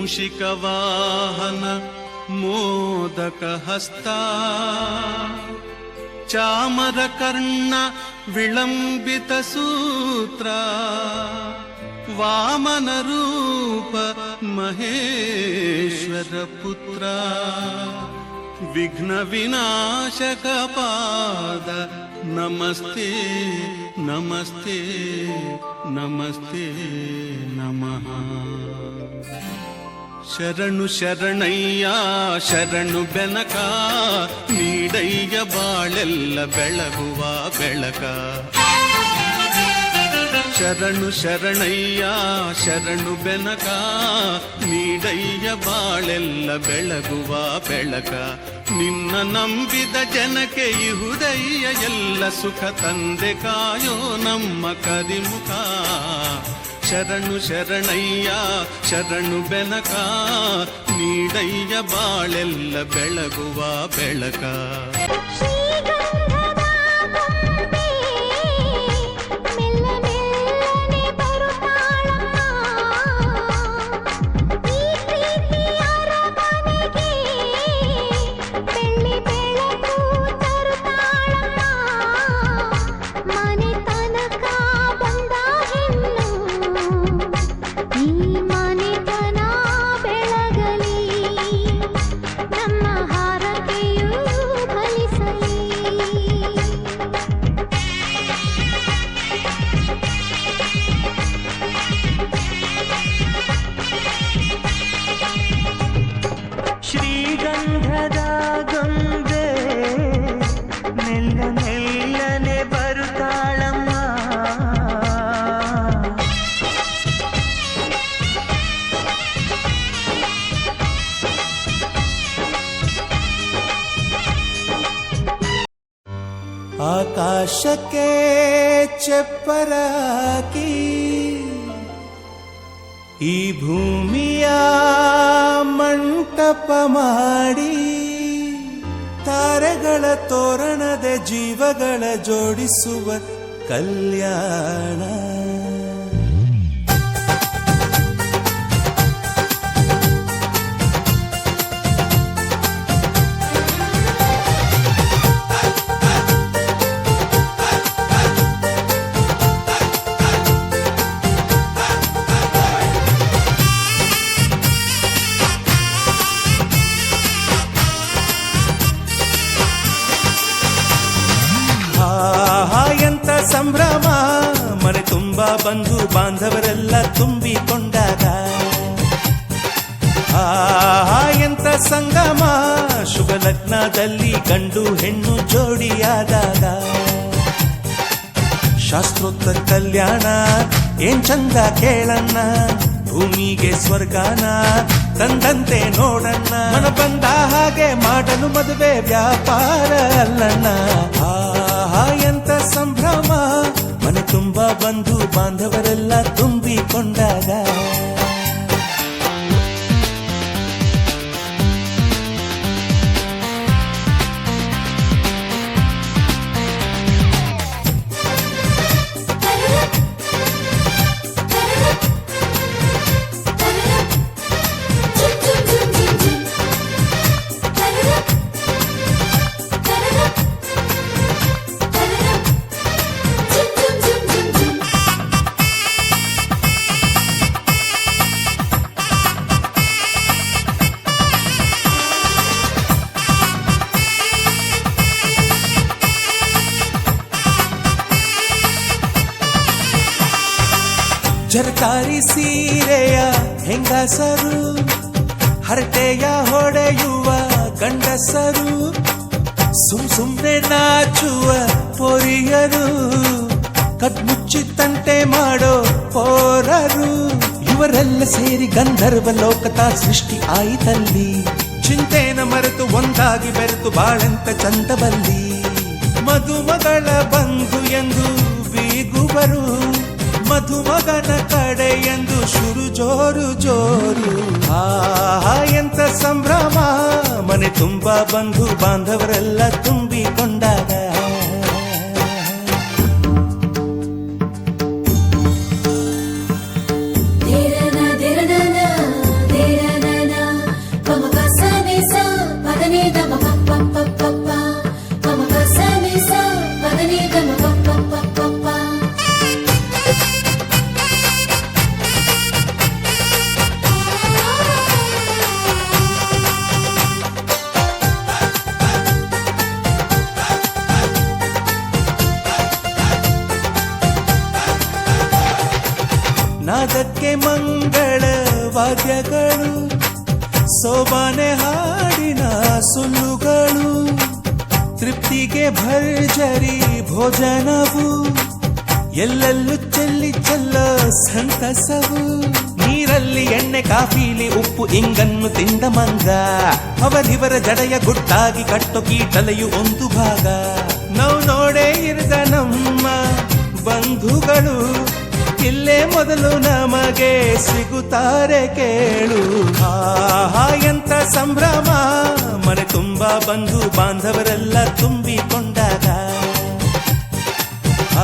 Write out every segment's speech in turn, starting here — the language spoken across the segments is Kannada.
ಮೂಷಿಕವಾಹನ ಮೋದಕಹಸ್ತ ಚಾಮರಕರ್ಣ ವಿಳಂಬಿತ ಸೂತ್ರ ವಾಮನ ರೂಪ ಮಹೇಶ್ವರ ಪುತ್ರ ವಿಘ್ನ ವಿನಾಶಕ ಪಾದ ನಮಸ್ತೆ ನಮಸ್ತೆ ನಮಸ್ತೆ ನಮಃ. ಶರಣು ಶರಣಯ್ಯ ಶರಣು ಬೆನಕ ನೀಡಯ್ಯ ಬಾಳೆಲ್ಲ ಬೆಳಗುವ ಬೆಳಕ. ಶರಣು ಶರಣಯ್ಯ ಶರಣು ಬೆನಕ ನೀಡಯ್ಯ ಬಾಳೆಲ್ಲ ಬೆಳಗುವ ಬೆಳಕ. ನಿನ್ನ ನಂಬಿದ ಜನಕ್ಕೆ ಇಹುದಯ್ಯ ಎಲ್ಲ ಸುಖ ತಂದೆ ಕಾಯೋ ನಮ್ಮ ಕರಿಮುಖ. ಶರಣು ಶರಣಯ್ಯ ಶರಣು ಬೆನಕ ನೀಡಯ್ಯ ಬಾಳೆಲ್ಲ ಬೆಳಗುವ ಬೆಳಕ. ಶ್ರೀಗಂಧದ ಗೊಂಬೆ ಮೆಲ್ಲ ಮೆಲ್ಲನೆ ಬರುತ್ತಾಳಮ್ಮ. ಆಕಾಶಕ್ಕೆ ಚಪ್ಪರಾಕಿ ಈ ಭೂಮಿಯ ಮಂಟಪ ಮಾಡಿ ತಾರೆಗಳ ತೋರಣದ ಜೀವಗಳ ಜೋಡಿಸುವ ಕಲ್ಯಾಣ. ಎಂತ ಸಂಭ್ರಮ ಮನೆ ತುಂಬ ಬಂಧು ಬಾಂಧವರೆಲ್ಲ ತುಂಬಿಕೊಂಡಾಗ. ಎಂತ ಸಂಗಮ ಶುಭ ಲಗ್ನದಲ್ಲಿ ಗಂಡು ಹೆಣ್ಣು ಜೋಡಿಯಾದಾಗ. ಶಾಸ್ತ್ರೋಕ್ತ ಕಲ್ಯಾಣ ಏನ್ ಚಂದ ಕೇಳಣ್ಣ, ಭೂಮಿಗೆ ಸ್ವರ್ಗಾನ ತಂದಂತೆ ನೋಡಣ್ಣ. ಮನ ಬಂದ ಹಾಗೆ ಮಾಡಲು ಮದುವೆ ವ್ಯಾಪಾರ ಅಲ್ಲಣ್ಣ. ಎಂತ ಸಂಭ್ರಮ ಮನೆ ತುಂಬ ಬಂಧು ಬಾಂಧವರೆಲ್ಲ ತುಂಬಿಕೊಂಡಾಗ. ಜರಕಾರಿ ಸೀರೆಯ ಹೆಂಗಸರು, ಹರಟೆಯ ಹೊಡೆಯುವ ಗಂಡಸರು, ಸುಮ್ನೆ ನಾಚುವ ಪೊರಿಯರು, ಕಟ್ಮುಚ್ಚಿತಂತೆ ಮಾಡೋ ಪೋರರು. ಇವರೆಲ್ಲ ಸೇರಿ ಗಂಧರ್ವ ಲೋಕದ ಸೃಷ್ಟಿ ಆಯಿತಲ್ಲಿ. ಚಿಂತೆನ ಮರೆತು ಒಂದಾಗಿ ಬೆರೆತು ಬಾಳೆಂತ ಚಂದವಲ್ಲಿ. ಮದುಮಗಳ ಬಂಧು ಎಂದು ಬೀಗುವರು, ಮಧುಮಗನ ಕಡೆ ಎಂದು ಶುರು ಜೋರು ಜೋರು. ಎಂತ ಸಂಭ್ರಮ ಮನೆ ತುಂಬ ಬಂಧು ಬಾಂಧವರೆಲ್ಲ ತುಂಬಿಕೊಂಡಾಗ. ಧಿರನ ಧಿರನ ಧಿರನ ಮಂಗಳ ವಾದ್ಯಗಳು ಸೋಬಾನೆ ಹಾಡಿನ ಸುಳ್ಳುಗಳು ತೃಪ್ತಿಗೆ ಭರ್ಜರಿ ಭೋಜನವು ಎಲ್ಲೆಲ್ಲೂ ಚೆಲ್ಲಿ ಚೆಲ್ಲೋ ಸಂತಸವು ನೀರಲ್ಲಿ ಎಣ್ಣೆ ಕಾಫಿಲಿ ಉಪ್ಪು ಇಂಗನ್ನು ತಿಂದ ಮಂಗ ಅವರಿವರ ಜಡೆಯ ಗುಟ್ಟಾಗಿ ಕಟ್ಟೋ ಕೀಟಲೆಯು ಒಂದು ಭಾಗ ನಾವು ನೋಡೇ ಇರದ ನಮ್ಮ ಬಂಧುಗಳು ಇಲ್ಲೇ ಮೊದಲು ನಮಗೆ ಸಿಗುತ್ತಾರೆ ಕೇಳು ಆಹಾ ಎಂತ ಸಂಭ್ರಮ ಮನೆ ತುಂಬಾ ಬಂಧು ಬಾಂಧವರೆಲ್ಲ ತುಂಬಿಕೊಂಡಾಗ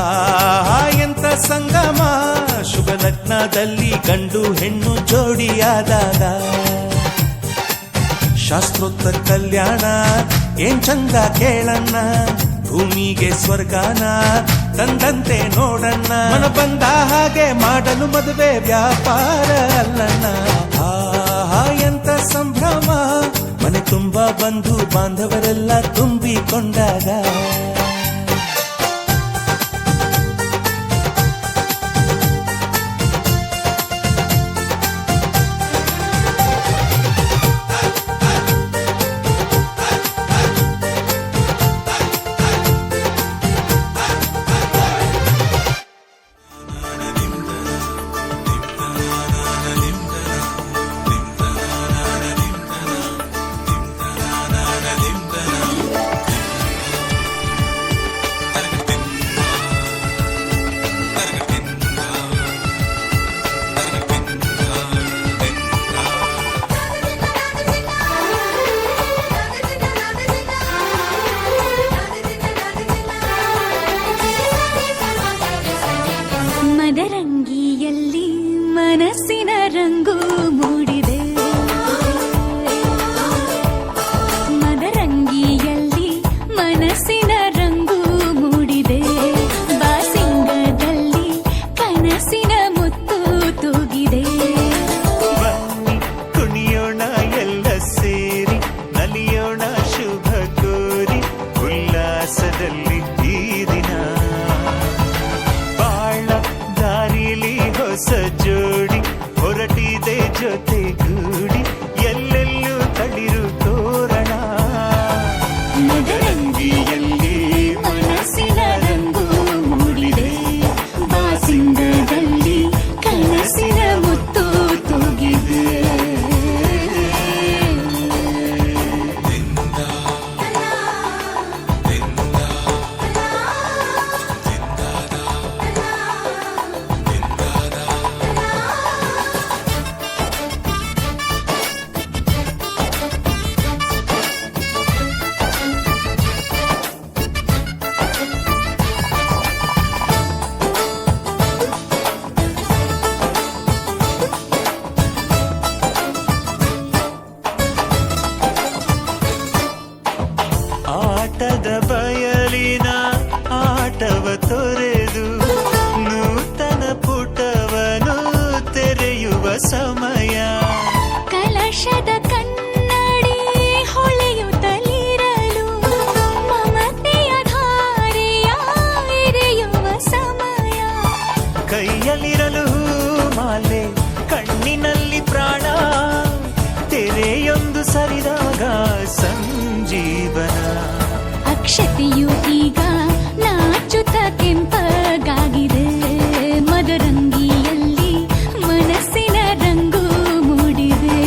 ಆಹಾ ಎಂತ ಸಂಗಮ ಶುಭ ಲಗ್ನದಲ್ಲಿ ಗಂಡು ಹೆಣ್ಣು ಜೋಡಿಯಾದಾಗ ಶಾಸ್ತ್ರೋತ್ತರ ಕಲ್ಯಾಣ ಏನ್ ಚಂದ ಕೇಳಣ್ಣ ಭೂಮಿಗೆ ಸ್ವರ್ಗಾನ ತಂದಂತೆ ನೋಡಣ್ಣ ಮನ ಬಂದ ಹಾಗೆ ಮಾಡಲು ಮದುವೆ ವ್ಯಾಪಾರ ಅಲ್ಲಣ್ಣ ಆಹಾ ಎಂತ ಸಂಭ್ರಮ ಮನೆ ತುಂಬಾ ಬಂಧು ಬಾಂಧವರೆಲ್ಲ ತುಂಬಿಕೊಂಡಾಗ ಮದರಂಗಿಯಲ್ಲಿ ಮನಸ್ಸಿನ ರಂಗು ಮೂಡಿದೆ ಮದರಂಗಿಯಲ್ಲಿ ಮನಸ್ಸಿನ ರಂಗು ಮೂಡಿದೆ ಬಾಸಿಂಗದಲ್ಲಿ ಕನಸಿನ ಮುತ್ತು ತೂಗಿದೆ ಬನ್ನಿ ಕುಣಿಯೋಣ ಎಲ್ಲ ಸೇರಿ ನಲಿಯೋಣ ಶುಭ ಕೋರಿ ಉಲ್ಲಾಸದಲ್ಲಿ ಈ ದಿನ ಬಾಳ ದಾರಿಲಿ ಹೊಸ ಜೋಡಿ ಹೊರಟಿದೆ ಜೊತೆಗೂಡಿ ಎಲ್ಲೆಲ್ಲೂ ತಳಿರು ತೋರಣ ಮದರಂಗಿಯಲ್ಲಿ ಮನಸ್ಸಿನ ರಂಗು ಮೂಡಿದೆ ಬಾಸಿಂಗದಲ್ಲಿ ಕನಸಿನ ಮುತ್ತು ತೂಗಿದೆ ಆಟದ ಬಯಲಿನ ಆಟವ ತೊರೆದು ನೂತನ ಪುಟವನು ತೆರೆಯುವ ಸಮಯ ಕಲಶದ ಕನ್ನಡಿ ಹೊಳೆಯುತ್ತಲಿರಲು ಮಮತೆಯ ಧಾರೆಯ ಎರೆಯುವ ಸಮಯ ಕೈಯಲ್ಲಿರಲು ಮಾಲೆ ಕಣ್ಣಿನಲ್ಲಿ ಪ್ರಾಣ ತೆರೆಯೊಂದು ಸರಿದಾಗ ಸಂಜೀವನ ಅಕ್ಷತೆಯು ಈಗ ನಾಚುತ್ತ ಕೆಂಪಗಾಗಿದೆ ಮದರಂಗಿಯಲ್ಲಿ ಮನಸ್ಸಿನ ರಂಗು ಮೂಡಿದೆ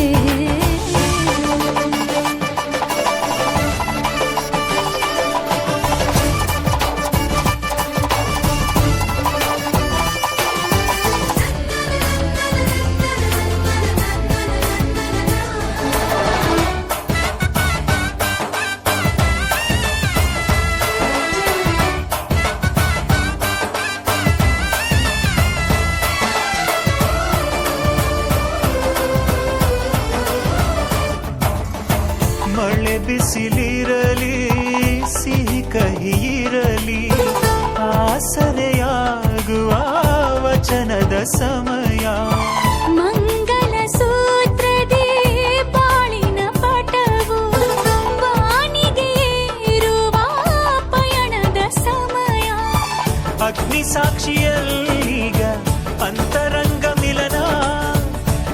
ಮಳೆ ಬಿಸಿಲಿರಲಿ ಸಿಹಿ ಕಹಿ ಇರಲಿ ಆಸರೆಯಾಗುವ ವಚನದ ಸಮಯ ಮಂಗಲ ಸೂತ್ರದಿ ಬಾಳಿನ ಪಟವು ವಾನಿಗೆ ಏರುವ ಪಯಣದ ಸಮಯ ಅಗ್ನಿ ಸಾಕ್ಷಿಯಲ್ಲೀಗ ಅಂತರಂಗ ಮಿಲನ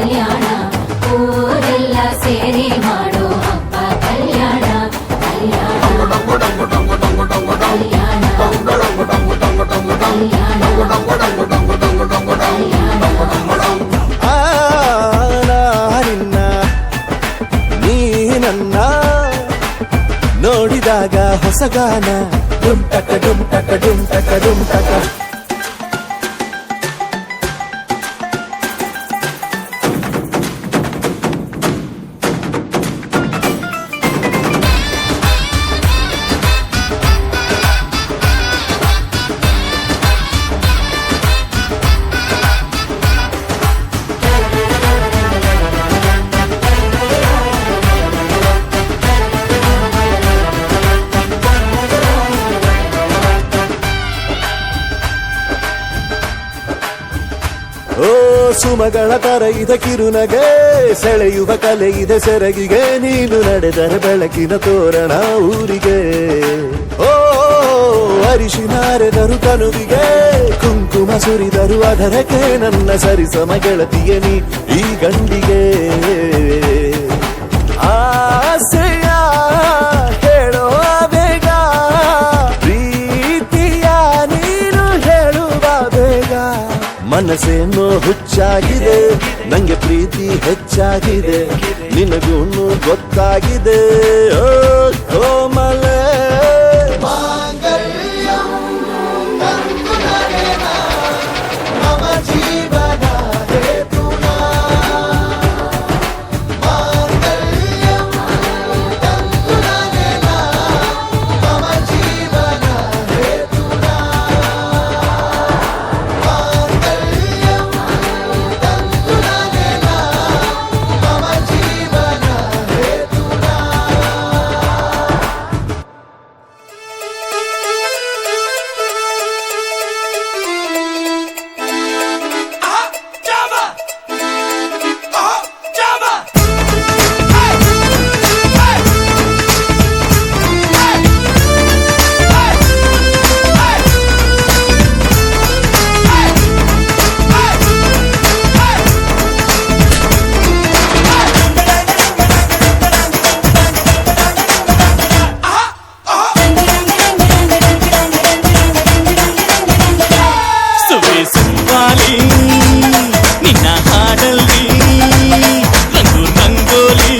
ಕಲ್ಯಾಣ ಊರೆಲ್ಲ ಸೇರಿ ಮಾಡೋ ಹಬ್ಬ ಕಲ್ಯಾಣ ಕಲ್ಯಾಣ ಕಲ್ಯಾಣ ಆ ನಾನಿನ್ನ ನೀ ನನ್ನ ನೋಡಿದಾಗ ಹೊಸಗಾನ ಡುಂಟಕ ಡುಂಟಕ ಡುಂಟಕ ಡುಂಟಕ ಓ ಸುಮಗಳ ತರ ಇದ ಕಿರುನಗೆ ಸೆಳೆಯುವ ಕಲೆ ಇದೆ ಸೆರಗಿಗೆ ನೀನು ನಡೆದರೆ ಬೆಳಕಿನ ತೋರಣ ಊರಿಗೆ ಓ ಅರಿಶಿನಾರೆದರು ಕನುವಿಗೆ ಕುಂಕುಮ ಸುರಿದರು ಅದರಕ್ಕೆ ನನ್ನ ಸರಿಸಮ ಗೆಳತಿಯ ನೀ ಈ ಗಂಡಿಗೆ ಆಸೆಯ ಹೇಳೋ ಬೇಗ ಪ್ರೀತಿಯ ನೀನು ಹೇಳುವ ಬೇಗ ಮನಸ್ಸೇನೋ ಹುಚ್ಚಾಗಿದೆ ನಂಗೆ ಪ್ರೀತಿ ಹೆಚ್ಚಾಗಿದೆ ನಿನಗೂನು ಗೊತ್ತಾಗಿದೆ ಓ ಕೋಮಲೆ ಜೀವನ ಹೇತುನಾ ನಿನ್ನ ಹಾಡಲ್ಲಿ ರಂಗು ರಂಗೋಲಿ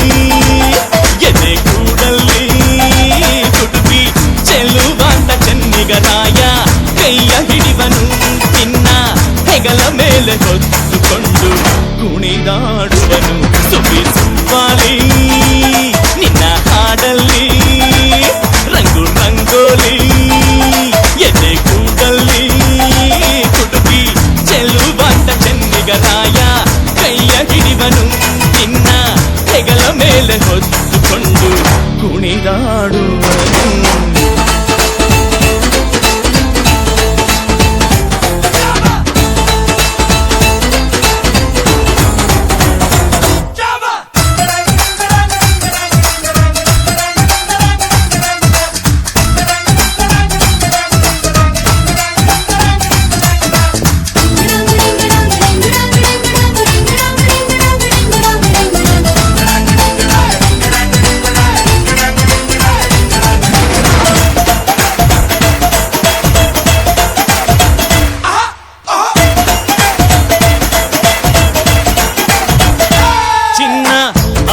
ಎದೆ ಕೂಡಲ್ಲಿ ಕುಟುಂಬಿ ಚೆಲ್ಲುವಂತ ಚೆನ್ನಿಗರಾಯ ಕೈಯ ಹಿಡಿವನು ನಿನ್ನ ಹೆಗಲ ಮೇಲೆ ಹೊತ್ತುಕೊಂಡು ಕುಣಿದಾಡುವನು ಸುಬಿ ಸುಬ್ಬಾಲಿ ನಿನ್ನ ಹಾಡಲ್ಲಿ ರಂಗು ರಂಗೋಲಿ ಎದೆ ಕೂಡಲ್ಲಿ ಕುಟುಂಬಿ ಚೆಲ್ಲುವಂತ ಚೆನ್ನಿಗರಾಯ ಕೈಯ ಹಿಡಿವನು ನಿನ್ನ ಹೆಗಲ ಮೇಲೆ ಹೊತ್ತುಕೊಂಡು ಕುಣಿದಾಡುವನು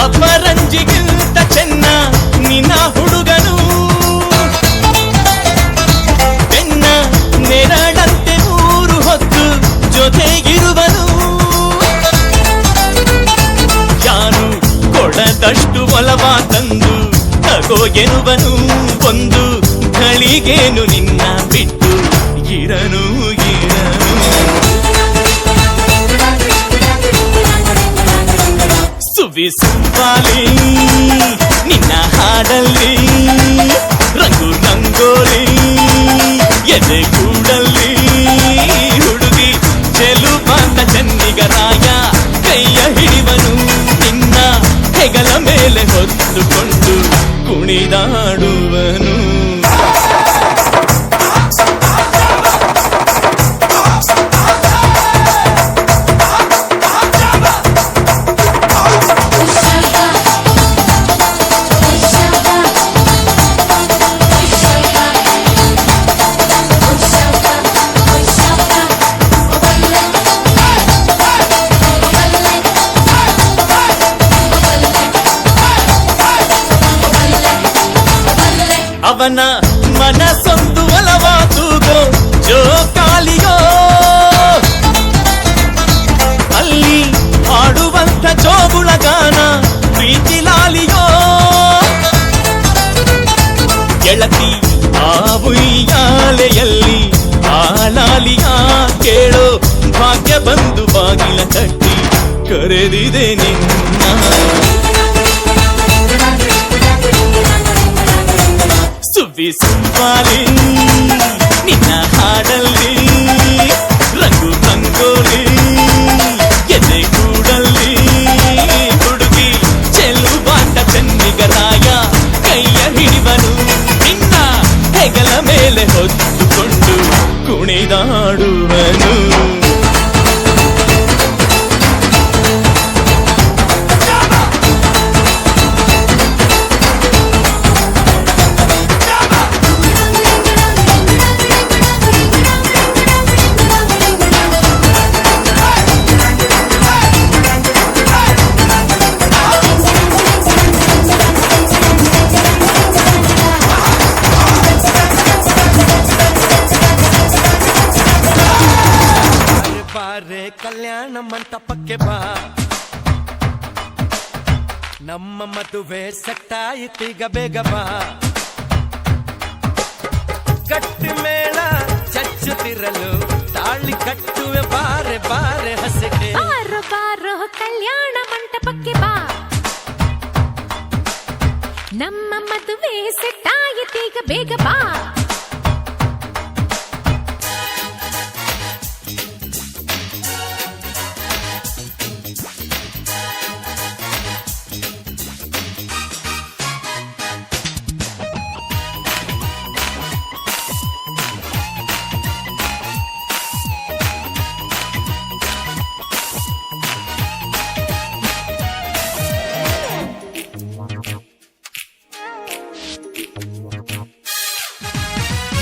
ಅಪರಂಜಿಗಿಂತ ಚೆನ್ನ ನಿನ್ನ ಹುಡುಗನು ಬೆನ್ನ ನೆರಳಂತೆ ಮೂರು ಹೊತ್ತು ಜೊತೆಗಿರುವನು ಯಾರು ಕೊಡದಷ್ಟು ಒಲವ ತಂದು ತಗೋ ಎನ್ನುವನು ಒಂದು ಘಳಿಗೇನು ನಿನ್ನ ಬಿಟ್ಟು ಇರನು ಇರನು ಸುವಿ ಸುಬ್ಬಾಲಿ ನಿನ್ನ ಹಾಡಲ್ಲಿ ರಂಗು ರಂಗೋಲಿ ಎದೆ ಕೂಡಲ್ಲಿ ಹುಡುಗಿ ಚೆಲುವಂತ ಚೆನ್ನಿಗರಾಯ ಕೈಯ ಹಿಡಿವನು ನಿನ್ನ ಹೆಗಲ ಮೇಲೆ ಹೊತ್ತುಕೊಂಡು ಕುಣಿದಾಡುವನು ಅವನ ಮನಸ್ಸೊಂದು ಒಲವಾದುದೋ ಜೋಕಾಲಿಯೋ ಅಲ್ಲಿ ಹಾಡುವಂತ ಜೋಗುಳ ಗಾನ ಪ್ರೀತಿ ಲಾಲಿಯೋ ಗೆಳತಿ ಆ ಉಯ್ಯಾಲೆಯಲ್ಲಿ ಆಲಾಲಿಯ ಕೇಳೋ ಭಾಗ್ಯ ಬಂದು ಬಾಗಿಲ ತಟ್ಟಿ ಕರೆದಿದೆ ನಿನ್ನ ಸುವ್ವಿ ಸುವ್ವಾಲಿ ನಿನ್ನ ಹಾಡಲ್ಲಿ ರಂಗು ರಂಗೋಲಿ ಎದೆ ಕೂಡಲ್ಲಿ ಹುಡುಗಿ ಚೆಲುವಾಟ ಚೆನ್ನಿಗರಾಯ ಕೈಯ ಹಿಡಿವನು ನಿನ್ನ ಹೆಗಲ ಮೇಲೆ ಹೊತ್ತುಕೊಂಡು ಕುಣಿದಾಡುವನು ಬಾರೆ ಕಲ್ಯಾಣ ಮಂಟಪಕ್ಕೆ ಬಾ ನಮ್ಮ ಮದುವೆ ಸೆಟ್ಟಾಯಿತೀಗ ಬೇಗ ಬಾ ಗಟ್ಟಿ ಮೇಳ ಚಚ್ಚುತ್ತಿರಲು ತಾಳಿ ಕಟ್ಟುವೆ ಬಾರೆ ಬಾರೆ ಹಸಿಗೆ ಬಾರೋ ಬಾರೋ ಕಲ್ಯಾಣ ಮಂಟಪಕ್ಕೆ ಬಾ ನಮ್ಮ ಮದುವೆ ಸೆಟ್ಟಾಯಿತೀಗ ಬೇಗ ಬಾ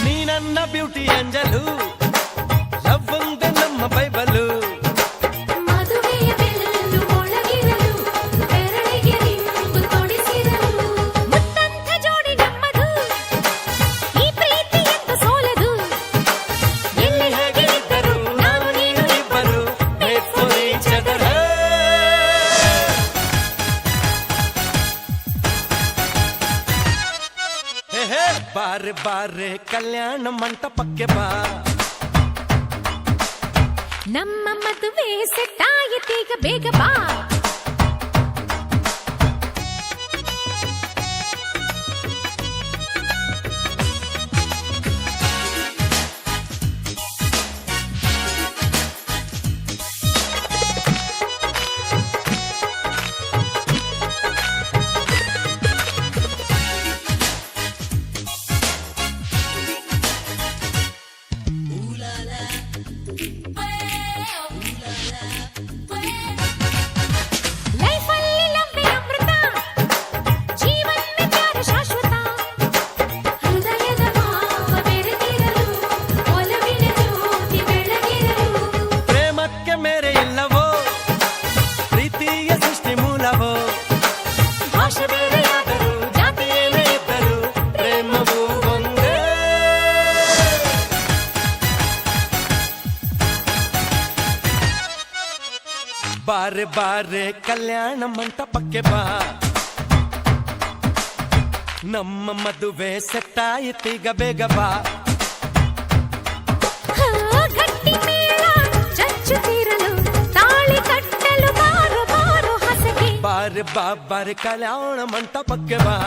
ನೀ ನನ್ನ ಬ್ಯೂಟಿ ಅಂಜಲು ಲವ್ ಒಂದೇ ನಮ್ಮ ಬೈಬಲು ಮದುವೆಯ ಬೆಲ್ಲು ಒಳಗಿರಲು ಬೆರಳಿಗೆ ರಿಂಗು ತೊಡಿಸಿರಲು ಮುತ್ತಂತ ಜೋಡಿ ನಮ್ಮದು ಈ ಪ್ರೀತಿ ಎಂದು ಸೋಲದು ಎಲ್ಲಿ ಹೇಗೆ ಇದ್ದರು ನಾವು ನೀನು ಇಬ್ಬರು made for each other. ಹೇ ಹೇ ಬಾರೆ ಬಾರೆ ಕಲ್ಯಾಣ ಮಂಟಪಕ್ಕೆ ಬಾ ನಮ್ಮ ಮದುವೆ ಸೆಟ್ಟಾಯಿತೀಗ ಬೇಗ ಬಾ ಲೈಫಲ್ಲಿ ಲವ್ವೇ ಅಮೃತ ಜೀವನವೇ ಪ್ಯಾರ ಶಾಶ್ವತ ಹೃದಯದ ಭಾವ ಬೆರೆತಿರಲು ಒಲವಿನ ಜ್ಯೋತಿ ಬೆಳಗಿರಲು ಪ್ರೇಮಕ್ಕೆ ಮೇರೆ ಇಲ್ಲವೋ ಪ್ರೀತಿಯ ಸೃಷ್ಟಿ ಮೂಲವೋ ಭಾಷೆ ಬೇರೆಯಾದರೂ ಜಾತಿ ಏನೇ ಇದ್ದರೂ ಪ್ರೇಮವು ಒಂದೇ ಬಾರೆ ಬಾರೆ ಕಲ್ಯಾಣ ಮಂಟಪಕ್ಕೆ ಬಾ ನಮ್ಮ ಮದುವೆ ಸೆಟ್ಟಾಯಿತೀಗ ಬೇಗ ಬಾ ಗಟ್ಟಿ ಮೇಳ ಚಚ್ಚುತ್ತಿರಲು ತಾಳಿ ಕಟ್ಟಲು ಬಾರೋ ಬಾರೋ ಹಸಗೆ ಬಾರೆ ಬಾ ಬಾರೆ ಕಲ್ಯಾಣ ಮಂಟಪಕ್ಕೆ ಬಾ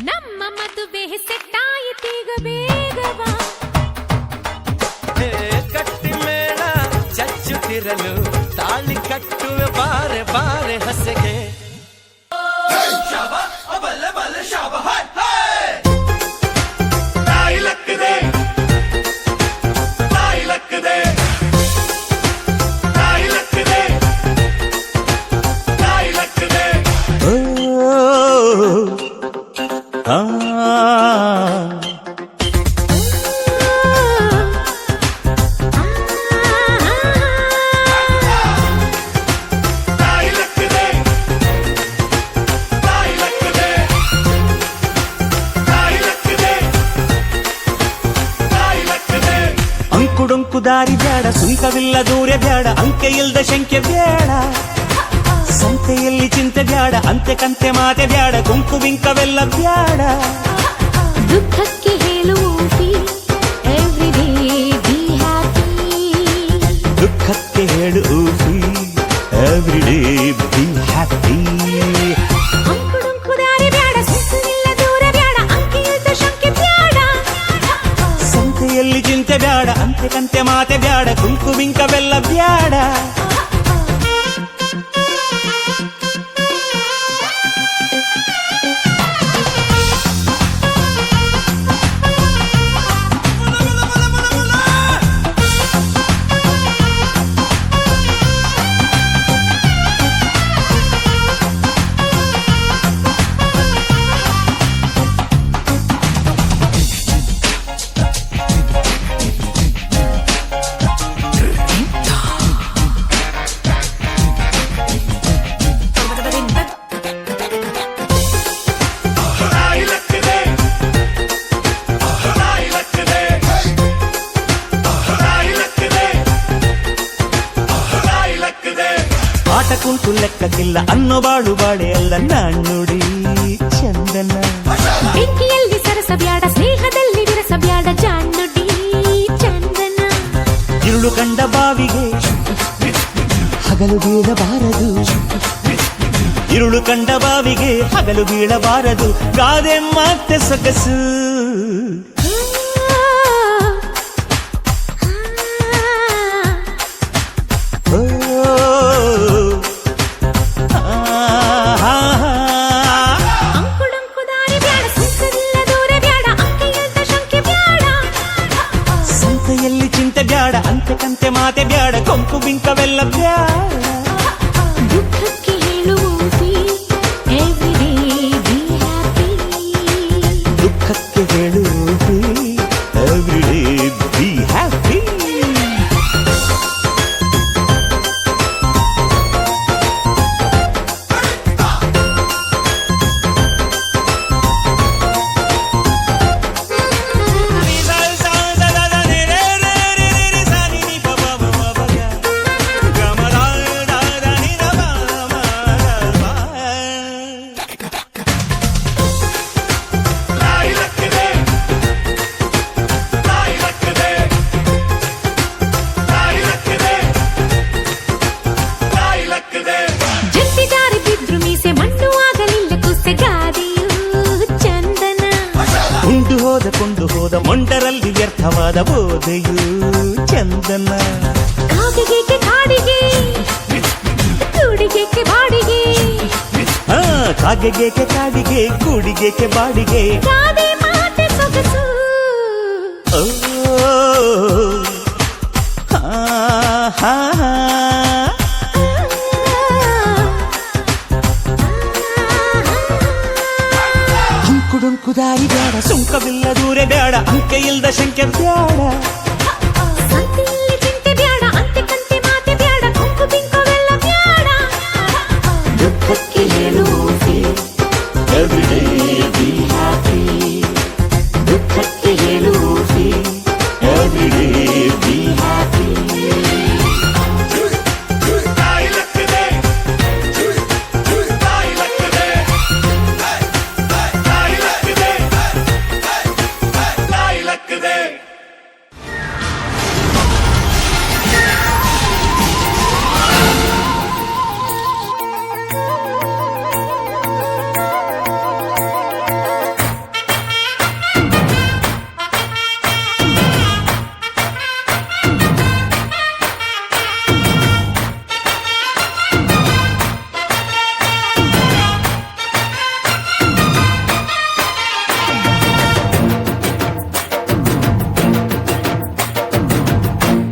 ನಮ್ಮ ಮದುವೆ ಸೆಟ್ಟಾಯಿತೀಗ ಬೇಗ ಬಾ ಹೇ ಗಟ್ಟಿ ಮೇಳ ಚಚ್ಚುತ್ತಿರಲು ತಾಳಿ ಕಟ್ಟುವೆ ಬಾರೆ ಬಾರೆ ಹಸೆಗೆ ದಾರಿ ಬ್ಯಾಡ, ಸುಂಕವಿಲ್ಲ ದೂರ ಬ್ಯಾಡ, ಅಂಕೆ ಇಲ್ದ ಶಂಕೆ ಬ್ಯಾಡ. ಸಂತೆಯಲ್ಲಿ ಚಿಂತೆ ಬ್ಯಾಡ, ಅಂತೆ ಕಂತೆ ಮಾತೆ ಬ್ಯಾಡ, ಕುಂಕು ಬಿಂಕವೆಲ್ಲ ಬ್ಯಾಡ. ದುಃಖಕ್ಕೆ ಹೇಳುವುದು ಎವ್ರಿ ಡೇ ಬಿ ಹ್ಯಾಪಿ. ದುಃಖಕ್ಕೆ ಹೇಳು ಎವ್ರಿ ಡೇ ಬಿ ಹ್ಯಾಪಿ. ಅಂಕುಡೊಂಕು ದಾರಿ ಬ್ಯಾಡ, ಸುಂಕವಿಲ್ಲ ದೂರ ಬ್ಯಾಡ, ಅಂಕೆ ಇಲ್ದ ಶಂಕೆ ಬ್ಯಾಡ. ಸಂತೆಯಲ್ಲಿ ಚಿಂತೆ ಬ್ಯಾಡ, ಅಂತೆ ಕಂತೆ ಮಾತೆ ಬ್ಯಾಡ, ಕುಂಕು ಬಿಂಕವೆಲ್ಲ ಬ್ಯಾಡ. ಆಟ ಕುಂಟು ಲೆಕ್ಕಕ್ಕಿಲ್ಲ ಅನ್ನೋ ಬಾಳು ಬಾಳೆ ಅಲ್ಲ ನಾಣ್ಣುಡಿ ಚಂದನ. ಬೆಂಕಿಯಲ್ಲಿ ಸರಸ ಬ್ಯಾಡ, ಸ್ನೇಹದಲ್ಲಿ ವಿರಸ ಬ್ಯಾಡ, ಜಾಣ್ಣುಡಿ ಚಂದನ. ഇരുಳು ಕಂಡ ಬಾವಿಗೆ ಹಗಲು ಬೀಳಬಾರದು, ഇരുಳು ಕಂಡ ಬಾವಿಗೆ ಹಗಲು ಬೀಳಬಾರದು, ಗಾದೆ ಮತ್ತೆ ಸೊಗಸು. ಓ, ಅಂಕುಡೊಂಕು ದಾರಿ ಬ್ಯಾಡ, ಸುಂಕವಿಲ್ಲ ದೂರ ಬ್ಯಾಡ, ಅಂಕೆ ಇಲ್ದ ಶಂಕೆ ಬ್ಯಾಡ. ಸಂತೆಯಲ್ಲಿ ಚಿಂತೆ ಬ್ಯಾಡ, ಅಂತೆ ಕಂತೆ ಮಾತೆ ಬ್ಯಾಡ, ಕೊಂಕು ಬಿಂಕವೆಲ್ಲ ಬ್ಯಾಡ. ದುಃಖಕ್ಕೆ ಹೇಳುವುದು ಎವ್ರಿ ಡೇ ಬಿ ಹ್ಯಾಪಿ. ದುಃಖಕ್ಕೆ ಹೇಳು ಎವ್ರಿ ಡೇ ಬಿ ಹ್ಯಾಪಿ. ಜಂಟಿ ಜಾರಿ ಬಿದ್ರು ಮೀಸೆ ಮಣ್ಣು ಆಗಲಿಲ್ಲ ಕುಸೆ ಗಾದೆಯು ಚಂದನ. ಉಂಡು ಹೋದ ಕೊಂಡು ಹೋದ ಮೊಂಡರಲ್ಲಿ ವ್ಯರ್ಥವಾದ ಬೋಧೆಯು ಚಂದನ. ಕಾಗೆಗೇಕೆ ಕಾಡಿಗೆ, ಕೂಡಿಗೇಕೆ ಬಾಡಿಗೆ, ಕಾಗೆಗೇಕೆ ಕಾಡಿಗೆ, ಕೂಡಿಗೇಕೆ ಬಾಡಿಗೆ. ಗಾದೆ ಮಾತೆ ಸೊಗಸು. ಓ, ಹಾ, ಹಾ, ಹಾ. ಅಂಕುಡೊಂಕು ದಾರಿ ಬ್ಯಾಡ, ಸುಂಕವಿಲ್ಲ ದೂರ ಬ್ಯಾಡ, ಅಂಕೆ ಇಲ್ದ ಶಂಕೆ ಬ್ಯಾಡ. ಸಂತೆಯಲ್ಲಿ ಚಿಂತೆ ಬ್ಯಾಡ, ಅಂತೆ ಕಂತೆ ಮಾತೆ ಬ್ಯಾಡ, ಕುಂಕು ಬಿಂಕವೆಲ್ಲ ಬ್ಯಾಡ. ದುಃಖಕ್ಕೆ ಹೇಳುವುದು ಎವ್ರಿ ಡೇ ಬಿ ಹ್ಯಾಪಿ. ದುಃಖಕ್ಕೆ ಹೇಳುವುದು ಎವ್ರಿ ಡೇ ಬಿ ಹ್ಯಾಪಿ.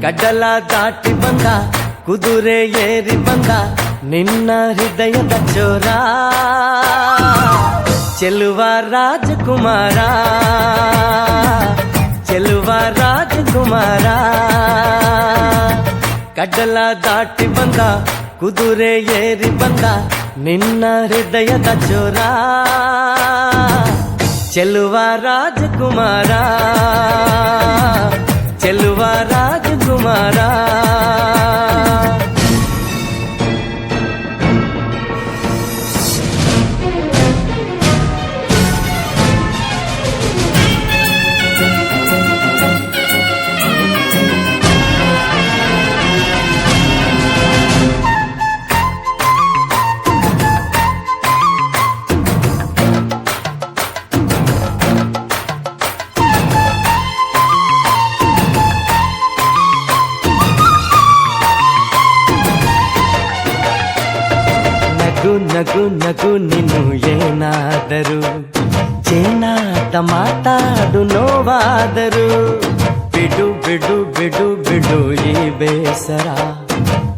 ಕಡಲ ದಾಟಿ ಬಂದ, ಕುದುರೆ ಏರಿ ಬಂದ, ನಿನ್ನ ಹೃದಯದ ಚೋರ, ಚೆಲುವ ರಾಜಕುಮಾರ, ಚೆಲುವ ರಾಜಕುಮಾರ. ಕಡಲ ದಾಟಿ ಬಂದ, ಕುದುರೆ ಏರಿ ಬಂದ, ನಿನ್ನ ಹೃದಯದ ಚೋರ, ಚೆಲುವ ರಾಜಕುಮಾರ, ಚೆಲುವ ರಾಜಕುಮಾರ. ರಾಜಕುಮಾರ ನಗು ನಗು ನಗು ನೀನು ಏನಾದರೂ ಚೇನಾದ ಮಾತಾಡು ನೋವಾದರು ಬಿಡು ಬಿಡು ಬಿಡು ಬಿಡು ಈ ಬೇಸರ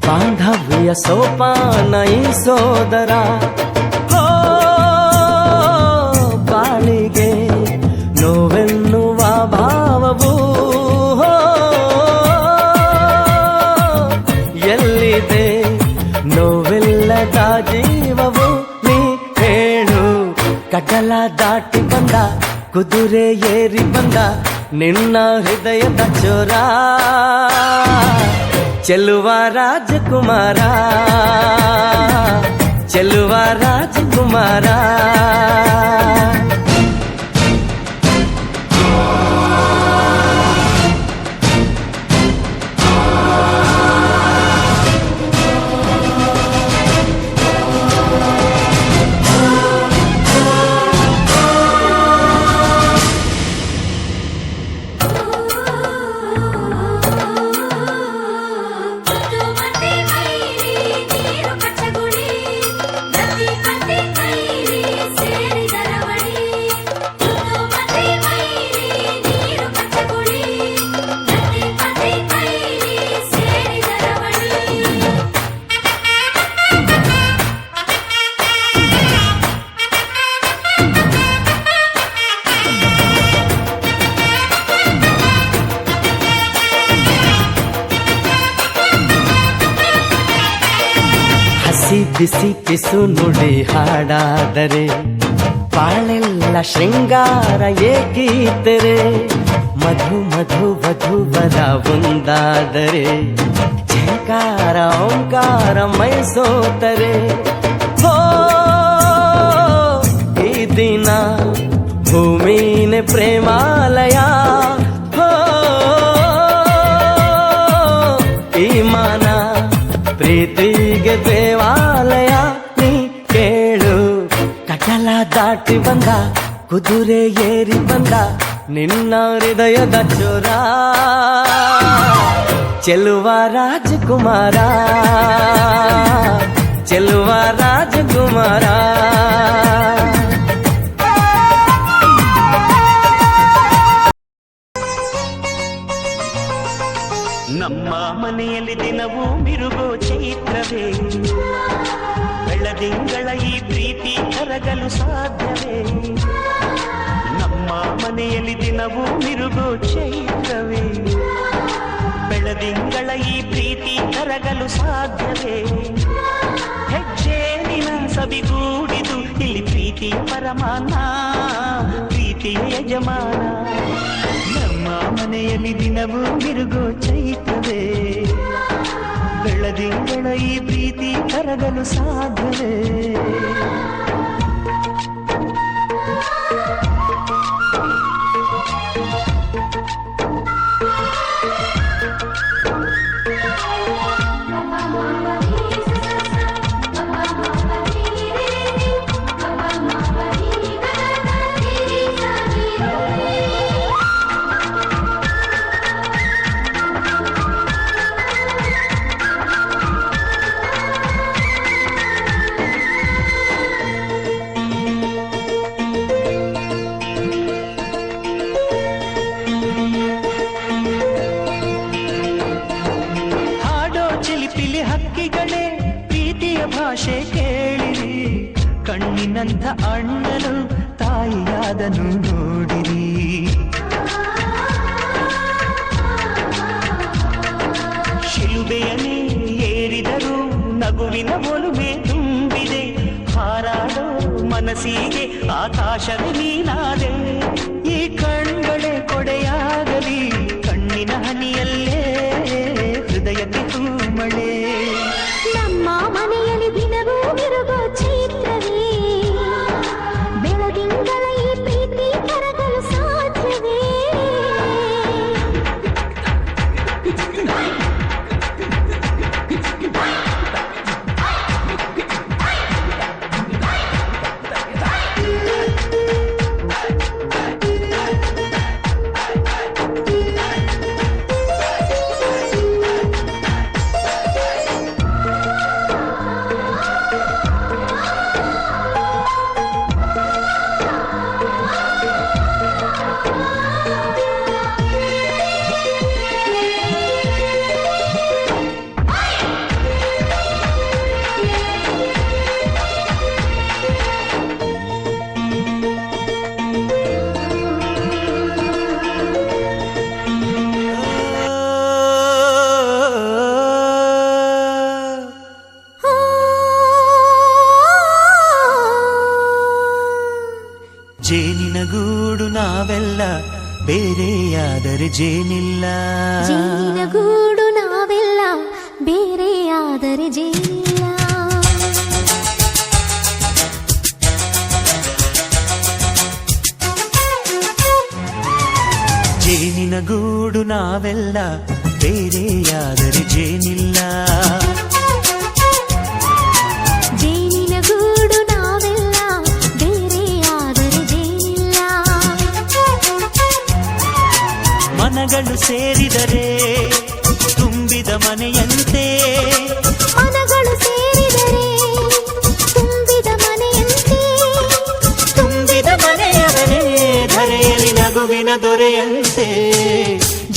ಬಾಂಧವ್ಯ ಸೋಪಾನ ಈ ಸೋದರ ಹೋ ಬಾಳಿಗೆ ನೋವೆನ್ನುವ ಭಾವವು ಹೋ ಎಲ್ಲಿದೆ ನೋವೆಲ್ಲದ ಜೀವವು ನೀ ಹೇಳು ಕಡಲ ದಾಟಿ ಬಂದ ಕುದುರೆ ಏರಿ ಬಂದ ನಿನ್ನ ಹೃದಯದ ಚೋರ ಚೆಲುವ ರಾಜಕುಮಾರ ಚೆಲುವ ರಾಜಕುಮಾರ ಮತ್ತೆ ಮೈಲಿ ನೀರು ಕಚ್ಚಗುಳಿ ನದಿ ಮತ್ತೆ ಮೈಲಿ ಸೇರಿದರ ಬಳಿ ಮತ್ತೆ ಮೈಲಿ ನೀರು ಕಚ್ಚಗುಳಿ ನದಿ ಮತ್ತೆ ಮೈಲಿ ಸೇರಿದರ ಬಳಿ ಹಸಿ ಬಿಸಿ ಪಿಸು ನುಡಿ ಹಾಡಾದರೆ ಬಾಳೆಲ್ಲ ಶೃಂಗಾರ ಏಕೀತರೆ ಮಧು ಮಧು ವಧುವರ ಒಂದಾದರೆ ಝಂಕಾರ ಓಂಕಾರ ಮೈ ಸೋತರೆ ಹೋ ಈ ದಿನ ಭೂಮಿನೇ ಪ್ರೇಮಾಲಯ ಹೋ ಈ ಮಾನ ಪ್ರೀತಿಗೆ ದೇವಾಲಯ ನೀ ಕೇಳು ಕಡಲ ದಾಟಿ ಬಂದ ಕುದುರೆ ಏರಿ ಬಂದ ನಿನ್ನ ಹೃದಯದ ಚೋರ ಚೆಲುವ ರಾಜಕುಮಾರ ಚೆಲುವ ರಾಜಕುಮಾರ ನಮ್ಮ ಮನೆಯಲ್ಲಿ ದಿನವೂ ಮಿರುಗೋ ಚೈತ್ರವೇ ಬೆಳದಿಂಗಳ ಈ ಪ್ರೀತಿ ಕರಗಲು ಸಾಧ್ಯವೇ ನಮ್ಮ ಮನೆಯಲ್ಲಿ ದಿನವೂ ಮಿರುಗೋ ಚೈತ್ರವೇ ಬೆಳದಿಂಗಳ ಈ ಪ್ರೀತಿ ಕರಗಲು ಸಾಧ್ಯವೇ ಹೆಜ್ಜೇನಿನ ಸಬಿಗೂಡಿದು ಇಲ್ಲಿ ಪ್ರೀತಿಯ ಪರಮಾನ ಪ್ರೀತಿಯ ಯಜಮಾನ ನಮ್ಮ ಮನೆಯಲ್ಲಿ ದಿನವೂ ಮಿರುಗೋ ಚೈತ್ರವೇ ಬೆಳದಿಂಗಳ ಈ ಪ್ರೀತಿ ಕರಗಲು ಸಾಧ್ಯವೇ ಭಾಷೆ ಕೇಳಿರಿ ಕಣ್ಣಿನಂಥ ಅಣ್ಣನು ತಾಯಿಯಾದನು ನೋಡಿರಿ ಶಿಲುಬೆಯನ್ನೇ ಏರಿದರು ನಗುವಿನ ಒಲುಮೆ ತುಂಬಿದೆ ಹಾರಾಡೋ ಮನಸ್ಸಿಗೆ ಆಕಾಶವೇ ನೀನಾದೆ ಈ ಕಣ್ಗಳೇ ಕೊಡೆಯಾಗಲಿ ಕಣ್ಣಿನ ಹನಿಯಲ್ಲೇ ಪರಿಮಳೆ. ನಮ್ಮ ಮನೆಯಲ್ಲಿ ದಿನವೂ ಮಿರುಗೋ ಚೈತ್ರವೇ, ಬೆಳದಿಂಗಳ ಈ ಪ್ರೀತಿ ಕರಗಲು ಸಾಧ್ಯವೇ? ಜೇನಿನ ಗೂಡು ನಾವೆಲ್ಲ ಬೇರೆಯಾದರೆ ಜೇನಿಲ್ಲ. ಜೇನಿನ ಗೂಡು ನಾವೆಲ್ಲ ಬೇರೆಯಾದರೆ ಜೇನಿಲ್ಲ. ಜೇನಿನ ಗೂಡು ನಾವೆಲ್ಲ ಬೇರೆಯಾದರೆ ಜೇನಿಲ್ಲ. ಜೇನಿನ ಗೂಡು ನಾವೆಲ್ಲ ಬೇರೆಯಾದರೆ ಜೇನಿಲ್ಲ. ಮನಗಳು ಸೇರಿದರೆ ತುಂಬಿದ ಮನೆಯಂತೆ. ಮನಗಳು ಸೇರಿದರೆ ತುಂಬಿದ ಮನೆಯಂತೆ. ತುಂಬಿದ ಮನೆಯವರೇ ಧರೆಯಲ್ಲಿ ನಗುವಿನ ದೊರೆಯಂತೆ.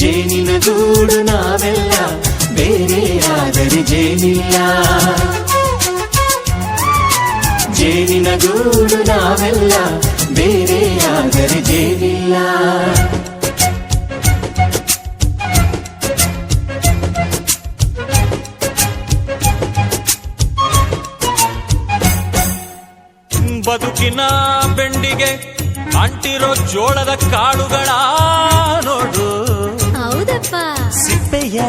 ಜೇನಿನ ಗೂಡು ನಾವೆಲ್ಲ ಬೇರೆಯಾದರೆ ಜೇನಿಲ್ಲ. ಜೇನಿನ ಗೂಡು ನಾವೆಲ್ಲ ಬೇರೆಯಾದರೆ ಜೇನಿಲ್ಲ. ಬದುಕಿನ ಬೆಂಡಿಗೆ ಅಂಟಿರೋ ಜೋಳದ ಕಾಳುಗಳ ನೋಡು. ಹೌದಪ್ಪ. ಸಿಪ್ಪೆಯ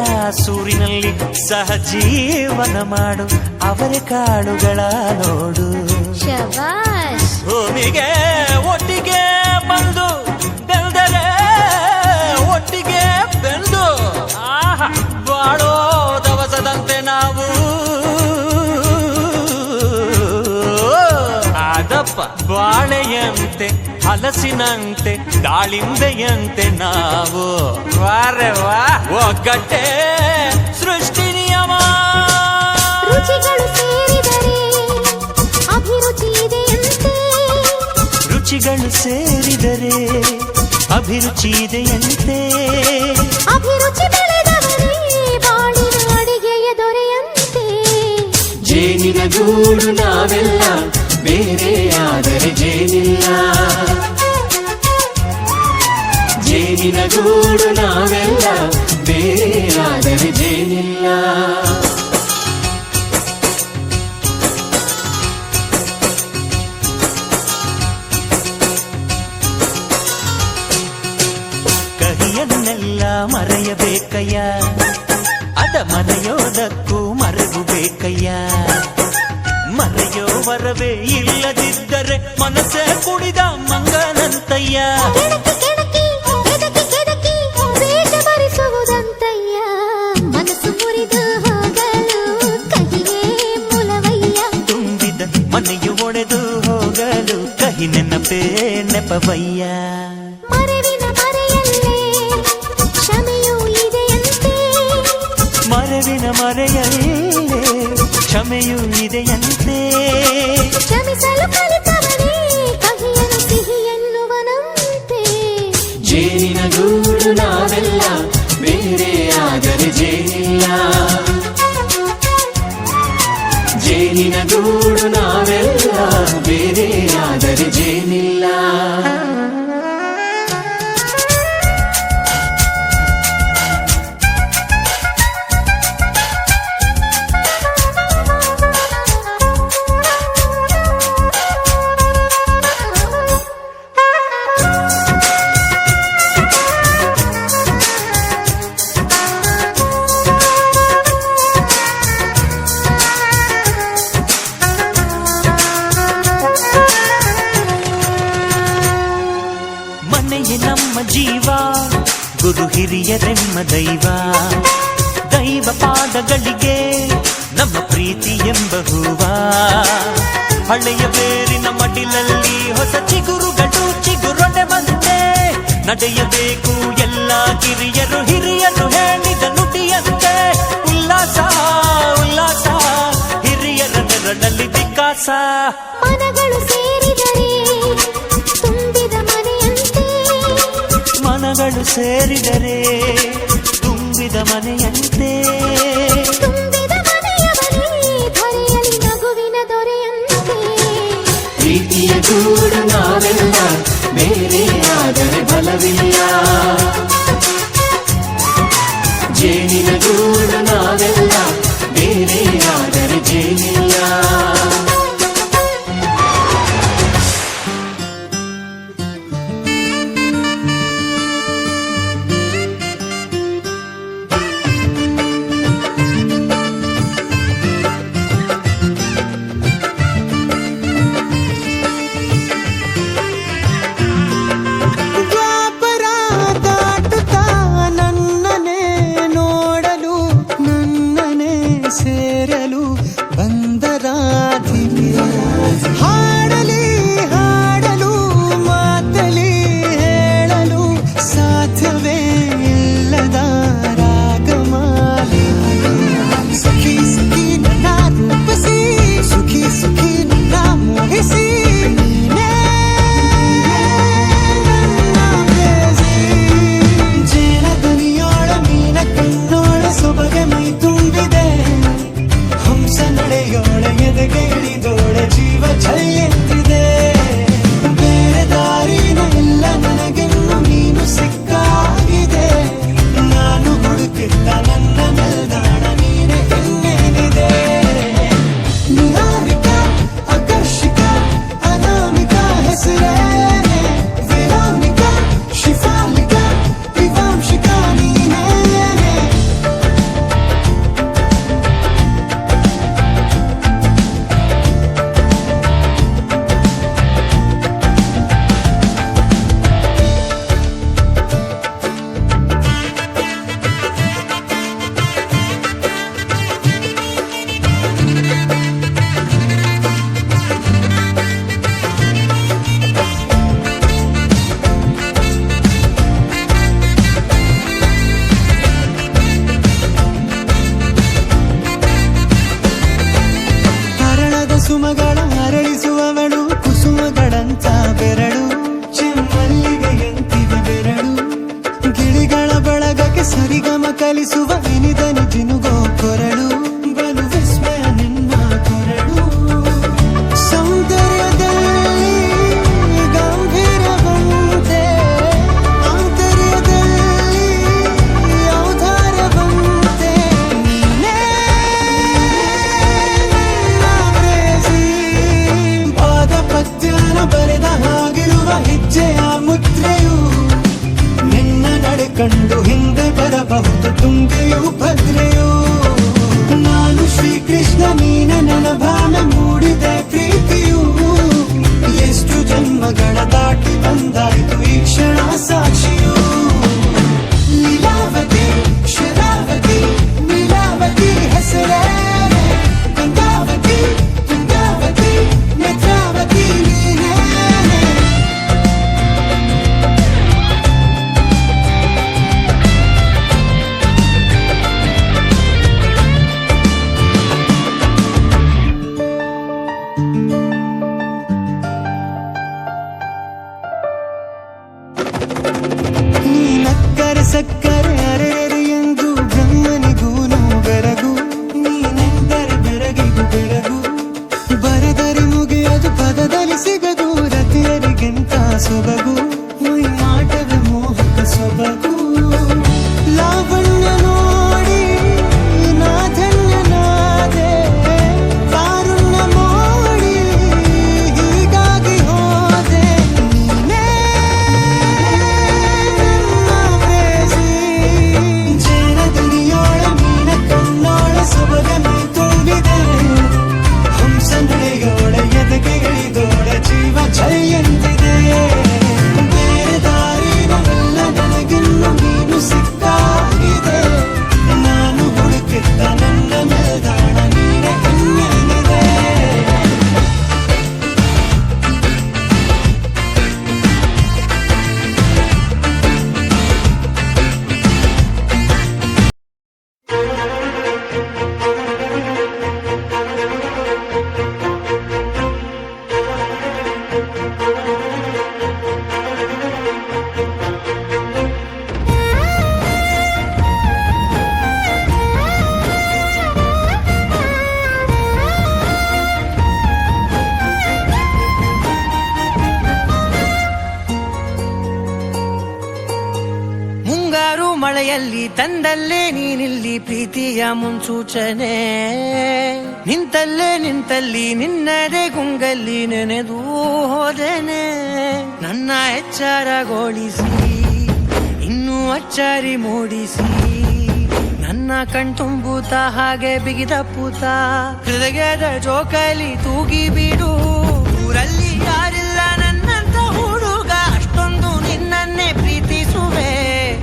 ಸೂರಿನಲ್ಲಿ ಸಹಜೀವನ ಮಾಡು ಅವರೆ ಕಾಳುಗಳ ನೋಡು. ಶಬಾಷ್. ಭೂಮಿಗೆ ಒಟ್ಟಿಗೆ ಬಂದು ಬೆಳೆದರೆ ಒಟ್ಟಿಗೆ ಬೆಂದು ಆಹಾ ಬಾಳೋ ದವಸದಂತೆ ನಾವು. ಅದಪ್ಪ ಬಾಳೆಯಂತೆ ಹಲಸಿನಂತೆ ದಾಳಿಂಬೆಯಂತೆ ನಾವು. ವಾರೆ ವಾ ಒಗ್ಗಟ್ಟೆ ಸೃಷ್ಟಿ ನಿಯಮ. ರುಚಿಗಳು ಸೇರಿದರೆ ಅಭಿರುಚಿ ಇದೆಯಂತೆ. ರುಚಿಗಳು ಸೇರಿದರೆ ಅಭಿರುಚಿ ಇದೆಯಂತೆ. ಅಭಿರುಚಿ ಬೆಳೆದವರೇ ಬಾಳಿನ ಅಡಿಗೆಯ ದೊರೆಯಂತೆ. ಜೇನಿನ ಗೂಡು ನಾವೆಲ್ಲ ಬೇರೆಯಾದರೆ ಜೇನಿಲ್ಲ. ಜೇನಿನ ಗೂಡು ನಾವೆಲ್ಲ ಬೇರೆಯಾದರೆ ಜೇನಿಲ್ಲ. ಕಹಿಯನ್ನೆಲ್ಲ ಮರೆಯಬೇಕಯ್ಯ, ಅದ ಮರೆಯೋದಕ್ಕೂ ಮರೆವು ಬೇಕಯ್ಯ. ಮರೆಯೋ ವರವೇ ಇಲ್ಲದಿದ್ದರೆ ಮನಸ್ಸೇ ಕುಡಿದ ಮಂಗನಂತಯ್ಯ. ಕೆಣಕಿ ಕೆದಕಿ ಕೆದಕಿ ವೇಷ ಭರಿಸುವುದಂತಯ್ಯ. ಮನಸ್ಸು ಮುರಿದು ಹೋಗಲು ಕಹಿಯೇ ಮೂಲವಯ್ಯ. ತುಂಬಿದ ಮನೆಯು ಒಡೆದು ಹೋಗಲು ಕಹಿ ನೆನಪೇ ನೆಪವಯ್ಯ. ಮರೆವಿನ ಮರೆಯಲ್ಲೇ ಕ್ಷಮೆಯೂ ಇದೆಯಂತೆ. ಮರೆವಿನ ಮರೆಯಲ್ಲೇ ಕ್ಷಮೆಯೂ ಇದೆಯಂತೆ. ಕ್ಷಮಿಸಲು ಕಲಿತವನೇ ಕಹಿಯನು ಸಿಹಿ ಎನ್ನುವನಂತೆ. ಜೇನಿನ ಗೂಡು ನಾವೆಲ್ಲ ಬೇರೆಯಾದರೆ ಜೇನಿಲ್ಲ. ಜೇನಿನ ಗೂಡು ನಾವೆಲ್ಲ ಬೇರೆಯಾದರೆ ಜೇನಿಲ್ಲ. ಗುರು ಹಿರಿಯರೆಮ್ಮ ದೈವ ದೈವ ಪಾದಗಳಿಗೆ ನಮ್ಮ ಪ್ರೀತಿ ಎಂಬ ಹೂವ ಹಳೆಯ ಬೇರಿನ ಮಡಿಲಲ್ಲಿ ಹೊಸ ಚಿಗುರುಗಳು ಚಿಗುರೊಡೆ ಬಂದೆ ನಡೆಯಬೇಕು ಎಲ್ಲ ಕಿರಿಯರು ಹಿರಿಯರು ಹೇಳಿದ ನುಡಿಯಂತೆ ಉಲ್ಲಾಸ ಉಲ್ಲಾಸ ಹಿರಿಯರ ನೆರಳಲ್ಲಿ ವಿಕಾಸ ಮನಗಳು ಸೇರಿದರೆ ತುಂಬಿದ ಮನೆಯಂತೆ ಮನಗಳು ಸೇರಿದರೆ ತುಂಬಿದ ಮನೆಯಂತೆ ತುಂಬಿದ ಮನೆಯವರೇ ಧರೆಯಲ್ಲಿ ನಗುವಿನ ದೊರೆಯಂತೆ ಪ್ರೀತಿಯ ಗೂಡು ನಾವೆಲ್ಲ ಬೇರೆ ಆದರೆ ಬಲವಿಲ್ಲ ಜೇನಿನ ಗೂಡು ನಾವೆಲ್ಲ ಬೇರೆ ಆದರೆ ಜೇನಿಲ್ಲ ದ್ವಾಪರ ದಾಟುತ್ತಾ ನನ್ನನೆ ನೋಡಲು ನನ್ನನೆ ಸೇರಲು ಬಂದರಾಧಿಕೆ ಹಾಡಲಿ ಹಾಡಲು ಮಾತಲಿ ಹೇಳಲು ಸಾಧ್ಯವೇ ಇಲ್ಲದ ರಾಗಮಾಲಿ ಸಖಿ ಸಖಿ ನನ್ನ ರೂಪಿಸಿ ಸುಖಿ ಸುಖಿ ನನ್ನ ಮೋಹಿಸಿ ನೀನೇ ಜೇನ ದನಿಯೋಳ ಮೀನ ಕಣ್ಣೋಳ ಸೊಬಗೆ ಮೈ ತುಂಬಿದೆ ಹಂಸ ನಡೆಯೋಳ ಎದೆಗೆ ಇಳಿದೋಳ ಜೀವ ಛಲ್ಲೆಂತಿದೆ ಬೇರೆ ದಾರಿನ ಇಲ್ಲ ನನಗೆನ್ನು ನೀನು ಸಿಕ್ಕಾಗಿದೆ ನಾನು ಹುಡುಕಿದ್ದ ನನ್ನ ನಿಲ್ದಾಣ ನೀನೆ ಇನ್ನೇನಿದೆ ನಿಹಾರಿಕ ಆಕರ್ಷಿಕ ಅನಾಮಿಕ ಹೆಸರೇನೆ ವೇರಾಮಿಕ ಶಿಫಾಲಿಕ ವಿವಾಂಶಿಕ ನೀನೇನೆ ಹರಳದ ಸುಮಗಳ ಅರಳಿಸುವವಳು ಕುಸುಮಗಳಂತ ಬೆರಳು ಚೆಮ್ಮಲ್ಲಿಗೆಯಂತಿವೆ ಬೆರಳು ಗಿಳಿಗಳ ಬಳಗಕ್ಕೆ ಸರಿಗಮ ಕಲಿಸುವ ಇನಿದನಿ ಜಿನುಗೋ ಕೊರಳು ಬಲು ವಿಸ್ಮಯ ನಿನ್ನ ಕೊರಳು ಸೌಂದರ್ಯದಲ್ಲಿ ಗಂಭೀರವಂತೆ ಆಂತರ್ಯದಲ್ಲಿ ಔದಾರ್ಯವಂತೆ ನೀನೇ ಪಾದ ಪದ್ಯನ ಬರೆದ ಹಾಗಿರುವ ಹೆಜ್ಜೆಯ ಮುದ್ರೆಯು ನಿನ್ನ ನಡೆ ಕಂಡು ಹಿಂದೆ ಬರಬಹುದು ತುಂಗೆಯು ಭದ್ರೆಯು ನಾನು ಶ್ರೀಕೃಷ್ಣ ನೀನೆ ನನ್ನ ಭಾವನೆ ಮೂಡಿದೆ ಪ್ರೀತಿಯು ಎಷ್ಟು ಜನ್ಮಗಳ ದಾಟಿ ಬಂದಾಯಿತು ಈ ಕ್ಷಣ ಸಾಕ್ಷಿಯು ಲೀಲಾವತಿ ಶರಾವತಿ ನೀಲಾವತಿ ಹೆಸರೇ ಗಂಗಾವತಿ ತುಂಗಾವತಿ ನೇತ್ರಾವತಿ ನೀನೇನೆ ನೀನಕ್ಕರೆ ಸಕ್ಕರೆ ಅರೆರೆ ಎಂದು ಬ್ರಹ್ಮನಿಗೂನು ಬೆರಗು ನೀನೆಂದರೆ ಬೆರಗಿಗೂ ಬೆರಗು ಬರೆದರೆ ಮುಗಿಯದು ಪದದಲ್ಲಿ ಸಿಗದು ರತಿಯರಿಗಿಂತ ಸೊಬಗು ಮೈ ಮಾಟವೇ ಮೋಹಕ ಸೊಬಗು ಲಾವಣ್ಯ ನೋಡಿ ನಾಧನ್ಯನಾದೆ ಕಾರುಣ್ಯ ಮೋಡಿ ಹೀಗಾಗಿ ಹೋದೆ ನೀನೇ ನನ್ನ ಪ್ರೇಸಿ ಜೇನ ದನಿಯೋಳ ಮೀನ ಕಣ್ಣೋಳ ಸೊಬಗೆ ಮೈ ತುಂಬಿದೆ ಹಂಸ ನಡೆಯೋಳ ಎದೆಗೆ ಇಳಿದೋಳ ಜೀವ ಛಲ್ಲೆಂತಿದೆ ಬೇರೆ ದಾರಿನ ಎಲ್ಲ ನನಗಿನ್ನು ನೀನು ತಂದಲ್ಲೇ ನೀನಿಲ್ಲಿ ಪ್ರೀತಿಯ ಮುನ್ಸೂಚನೆ, ನಿಂತಲ್ಲಿ ನಿನ್ನದೇ ಗುಂಗಲ್ಲಿ ನೆನೆದು ಹೋದೆನೆ. ನನ್ನ ಎಚ್ಚರಗೊಳಿಸಿ ಇನ್ನೂ ಅಚ್ಚರಿ ಮೂಡಿಸಿ, ನನ್ನ ಕಣ್ತುಂಬುತ್ತ ಹಾಗೆ ಬಿಗಿದಪ್ಪುತ್ತ ಹೃದಯದ ಜೋಕಾಲಿ ತೂಗಿ ಬಿಡು. ಊರಲ್ಲಿ ಯಾರಿಲ್ಲ ನನ್ನಂತ ಹುಡುಗ, ಅಷ್ಟೊಂದು ನಿನ್ನನ್ನೇ ಪ್ರೀತಿಸುವೆ.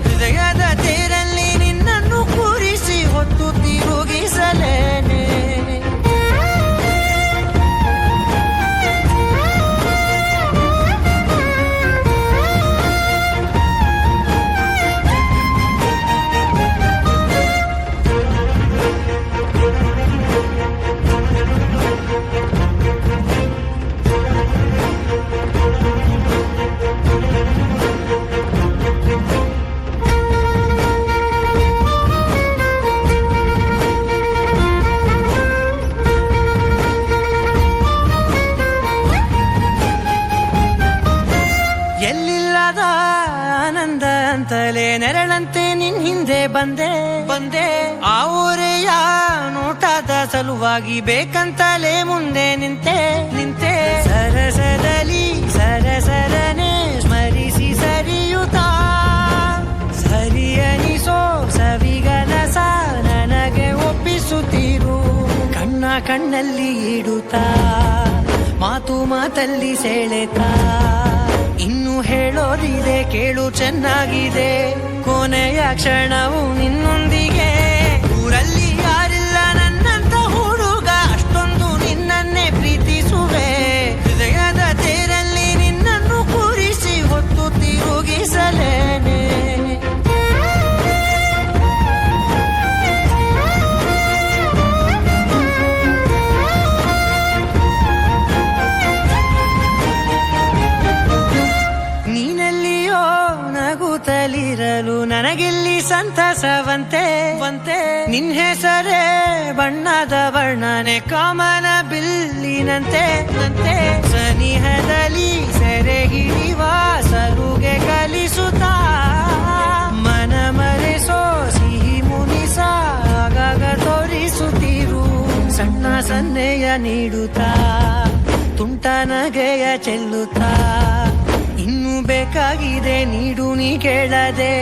ಹೃದಯದ ತೇರಲ್ಲಿ ನಿನ್ನನ್ನು ಕೂರಿಸಿ ಹೊತ್ತು ತಿರುಗಿಸಲೇನೆ. ಎಲ್ಲಿಲ್ಲದ ಆನಂದ ಅಂತಲೇ ನೆರಳಂತೆ ನಿನ್ ಹಿಂದೆ ಬಂದೆ. ಆ ಊರೆಯ ನೋಟದ ಸಲುವಾಗಿ ಬೇಕಂತಲೇ ಮುಂದೆ ನಿಂತೆ. ಸರಸದಲ್ಲಿ ಸರಸರನೆ ಸ್ಮರಿಸಿ ಸರಿಯುತ್ತಾ, ಸರಿಯನಿಸೋ ಸವಿಗನಸ ನನಗೆ ಒಪ್ಪಿಸುತ್ತೀರು. ಕಣ್ಣಲ್ಲಿ ಇಡುತ್ತಾ, ಮಾತಲ್ಲಿ ಸೆಳೆತಾ, ಇನ್ನು ಹೇಳೋದಿದೆ ಕೇಳು ಚೆನ್ನಾಗಿದೆ. ಕೊನೆಯ ಕ್ಷಣವು ನಿನ್ನೊಂದಿಗೆ. ಊರಲ್ಲಿ ಯಾರಿಲ್ಲ ನನ್ನಂತ ಹುಡುಗ, ಅಷ್ಟೊಂದು ನಿನ್ನನ್ನೇ ಪ್ರೀತಿಸುವೆ. ಹೃದಯದ ತೇರಲ್ಲಿ ನಿನ್ನನ್ನು ಕೂರಿಸಿ ಹೊತ್ತು ತಿರುಗಿಸಲೇನೆ. ನಗುತ್ತಲಿರಲು ನನಗಿಲ್ಲಿ ಸಂತಸವಂತೆ. ನಿನ್ ಹೆಸರೇ ಬಣ್ಣದ ವರ್ಣನೆ ಕಾಮನ ಬಿಲ್ಲಿನಂತೆ. ಸನಿಹದಲ್ಲಿ ಸೆರೆ ಹಿಡಿವ ಸರುಗೆ ಕಲಿಸುತ್ತಾ, ಮನ ಮರೆಸೋ ಸಿಹಿ ಮುನಿಸ ಆಗಾಗ ತೋರಿಸುತ್ತಿರು. ಸಣ್ಣ ಸನ್ನೆಯ ನೀಡುತ್ತಾ, ತುಂಟ ನಗೆಯ ಚೆಲ್ಲುತ್ತಾ, ಇನ್ನು ಬೇಕಾಗಿದೆ ನೀಡು ನೀ ಕೇಳದೆ.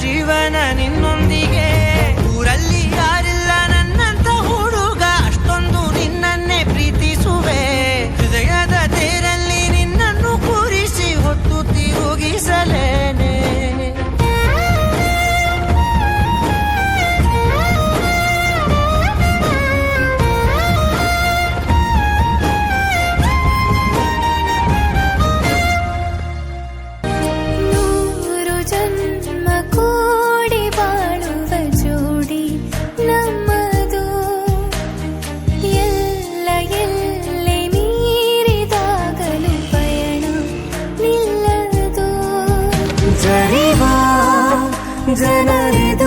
ಜೀವನ ನಿನ್ನೊಂದಿಗೆ. ಊರಲ್ಲಿ ಯಾರಿಲ್ಲ ನನ್ನಂತ ಹುಡುಗ, ಅಷ್ಟೊಂದು ನಿನ್ನನ್ನೇ ಪ್ರೀತಿಸುವೆ. ಹೃದಯದ ತೇರಲ್ಲಿ ನಿನ್ನನ್ನು ಕೂರಿಸಿ ಹೊತ್ತು ತಿರುಗಿಸಲೇನೆ. ಜನರಿದು